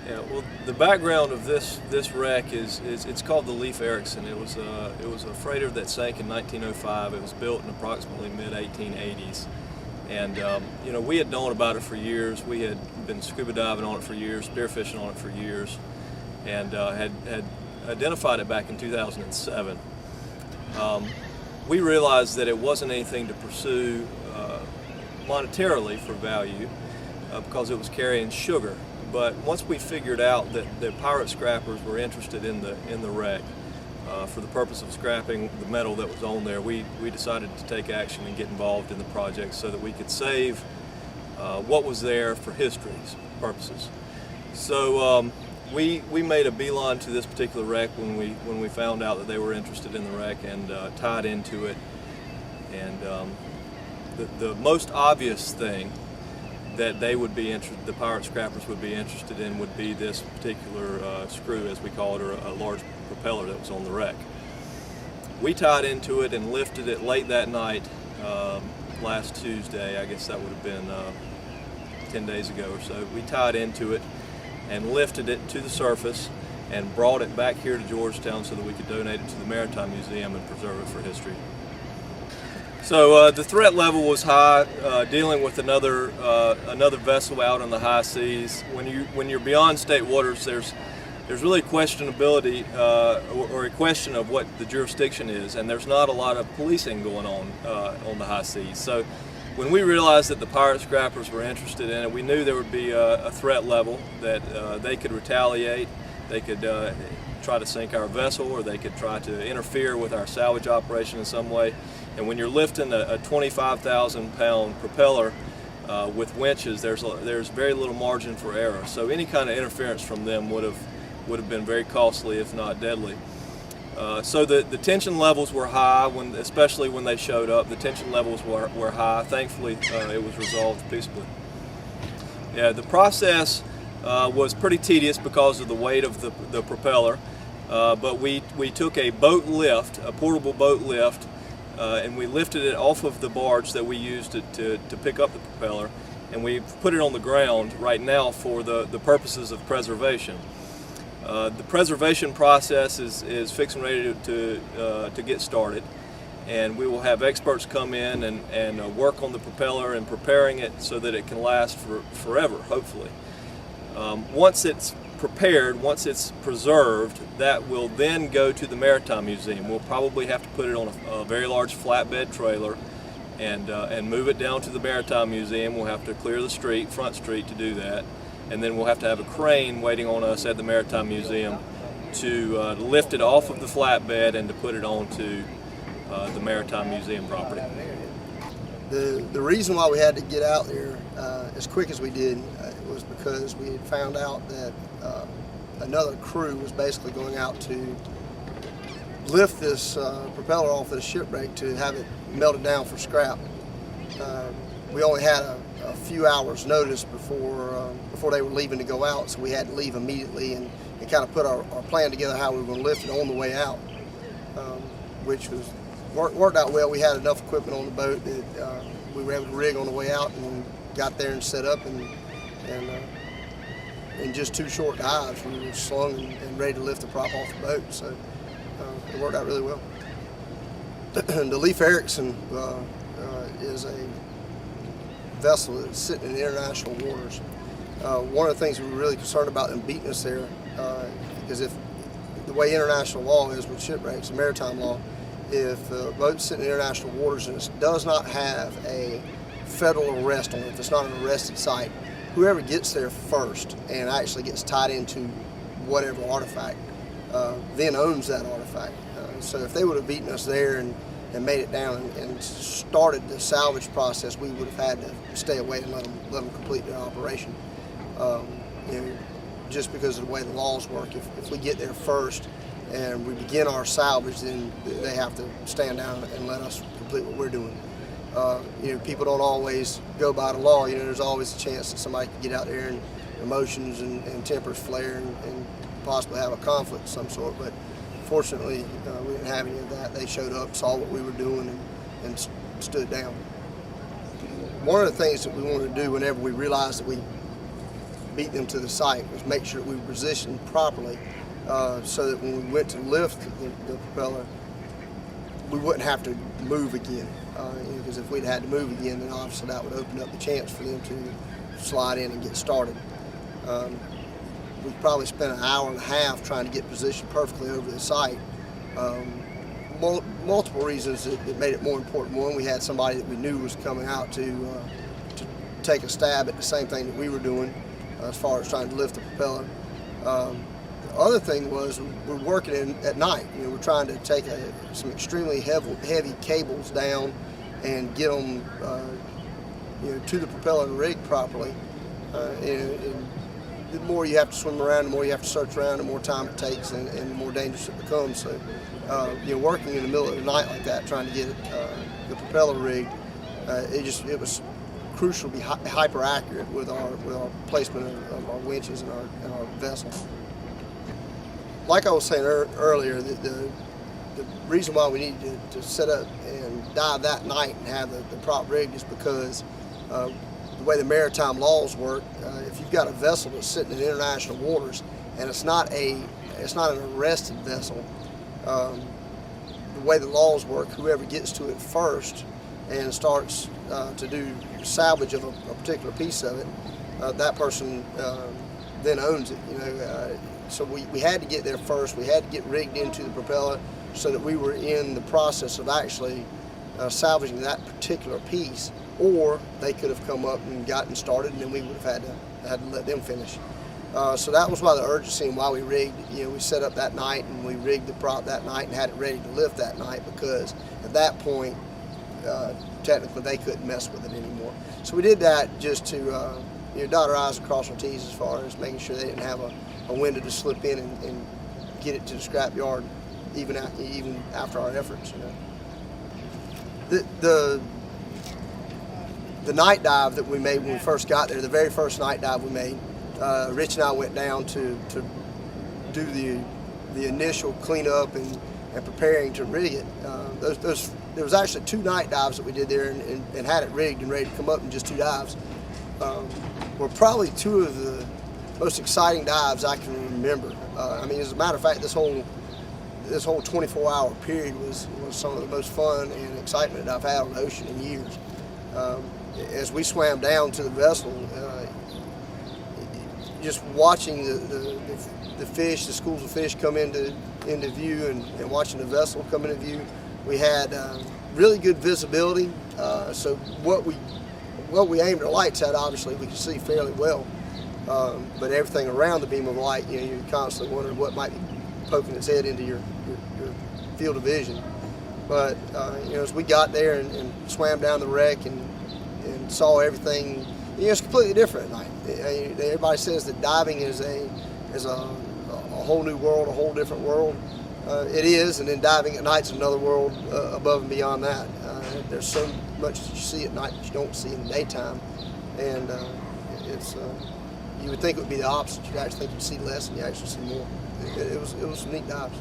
Yeah, well, the background of this wreck is it's called the Leif Erikson. It was a freighter that sank in 1905. It was built in approximately mid-1880s, and you know, we had known about it for years. We had been scuba diving on it for years, spearfishing on it for years, and had identified it back in 2007. We realized that it wasn't anything to pursue monetarily for value because it was carrying sugar. But once we figured out that the pirate scrappers were interested in the wreck for the purpose of scrapping the metal that was on there, we decided to take action and get involved in the project so that we could save what was there for history's purposes. So we made a beeline to this particular wreck when we found out that they were interested in the wreck, and tied into it. And the most obvious thing that they would be interested, the pirate scrappers would be interested in, would be this particular screw, as we call it, or a large propeller that was on the wreck. We tied into it and lifted it late that night, last Tuesday. I guess that would have been 10 days ago or so. We tied into it and lifted it to the surface and brought it back here to Georgetown so that we could donate it to the Maritime Museum and preserve it for history. So the threat level was high, dealing with another vessel out on the high seas. When you're beyond state waters, there's really questionability or a question of what the jurisdiction is, and there's not a lot of policing going on the high seas. So when we realized that the pirate scrappers were interested in it, we knew there would be a threat level that they could retaliate. They could try to sink our vessel, or they could try to interfere with our salvage operation in some way. And when you're lifting a 25,000-pound propeller with winches, there's very little margin for error. So any kind of interference from them would have been very costly, if not deadly. So the tension levels were high, especially when they showed up. The tension levels were high. Thankfully, it was resolved peacefully. Yeah, the process was pretty tedious because of the weight of the propeller, but we took a boat lift, a portable boat lift, and we lifted it off of the barge that we used to pick up the propeller, and we put it on the ground right now for the purposes of preservation. The preservation process is fixing ready to get started, and we will have experts come in and work on the propeller and preparing it so that it can last forever, hopefully. Once it's prepared, once it's preserved, that will then go to the Maritime Museum. We'll probably have to put it on a very large flatbed trailer and move it down to the Maritime Museum. We'll have to clear the front street to do that, and then we'll have to have a crane waiting on us at the Maritime Museum to lift it off of the flatbed and to put it onto the Maritime Museum property. The reason why we had to get out there as quick as we did was because we had found out that another crew was basically going out to lift this propeller off of the shipwreck to have it melted down for scrap. We only had a few hours notice before they were leaving to go out, so we had to leave immediately and kind of put our plan together how we were going to lift it on the way out, which worked out well. We had enough equipment on the boat that we were able to rig on the way out, and got there and set up, and in just 2 short dives we were slung and ready to lift the prop off the boat. So it worked out really well. The Leif Erikson is a vessel that's sitting in international waters. One of the things we were really concerned about them beating us there, because if the way international law is with shipwrecks, the maritime law, if a boat's sitting in international waters and it does not have a federal arrest on it, if it's not an arrested site, whoever gets there first and actually gets tied into whatever artifact then owns that artifact. So if they would have beaten us there and made it down and started the salvage process, we would have had to stay away and let them complete their operation. You know, just because of the way the laws work, if we get there first and we begin our salvage, then they have to stand down and let us complete what we're doing. You know, people don't always go by the law. You know, there's always a chance that somebody could get out there and emotions and tempers flare and possibly have a conflict of some sort. But fortunately, we didn't have any of that. They showed up, saw what we were doing, and stood down. One of the things that we wanted to do whenever we realized that we beat them to the site was make sure that we were positioned properly so that when we went to lift the propeller, we wouldn't have to move again. Because if we'd had to move again, then obviously that would open up the chance for them to slide in and get started. We probably spent an hour and a half trying to get positioned perfectly over the site. Multiple reasons that made it more important. One, we had somebody that we knew was coming out to take a stab at the same thing that we were doing as far as trying to lift the propeller. The other thing was we're working at night. We're trying to take some extremely heavy cables down and get them to the propeller and rig properly. And the more you have to swim around, the more you have to search around, the more time it takes, and the more dangerous it becomes. So, working in the middle of the night like that, trying to get the propeller rigged, it was crucial to be hyper accurate with our placement of our winches and our vessel. Like I was saying earlier, the reason why we needed to set up and dive that night and have the prop rigged is because the way the maritime laws work, if you've got a vessel that's sitting in international waters and it's not an arrested vessel, the way the laws work, whoever gets to it first and starts to do salvage of a particular piece of it, that person then owns it. So we had to get there first. We had to get rigged into the propeller so that we were in the process of actually salvaging that particular piece, or they could have come up and gotten started, and then we would have had to let them finish. So that was why the urgency and why we rigged. We set up that night and we rigged the prop that night and had it ready to lift that night, because at that point, technically they couldn't mess with it anymore. So we did that just to dot our I's and cross our T's as far as making sure they didn't have a window to slip in and get it to the scrap yard even after our efforts. The night dive that we made when we first got there, the very first night dive we made, Rich and I went down to do the initial cleanup and preparing to rig it. There was actually 2 night dives that we did there and had it rigged and ready to come up in just 2 dives. Were probably 2 of the most exciting dives I can remember. As a matter of fact, this whole 24-hour period was some of the most fun and excitement that I've had on the ocean in years. As we swam down to the vessel, just watching the fish, the schools of fish come into view, and watching the vessel come into view, we had really good visibility. So what we aimed our lights at, obviously we could see fairly well, but everything around the beam of light, you're constantly wondering what might be poking its head into your field of vision. But as we got there and swam down the wreck and saw everything, it's completely different at night. Everybody says that diving is a whole new world, a whole different world. It is, and then diving at night is another world above and beyond that. There's so much that you see at night that you don't see in the daytime, and you would think it would be the opposite. You'd actually think you'd see less, and you actually see more. It was some neat dives.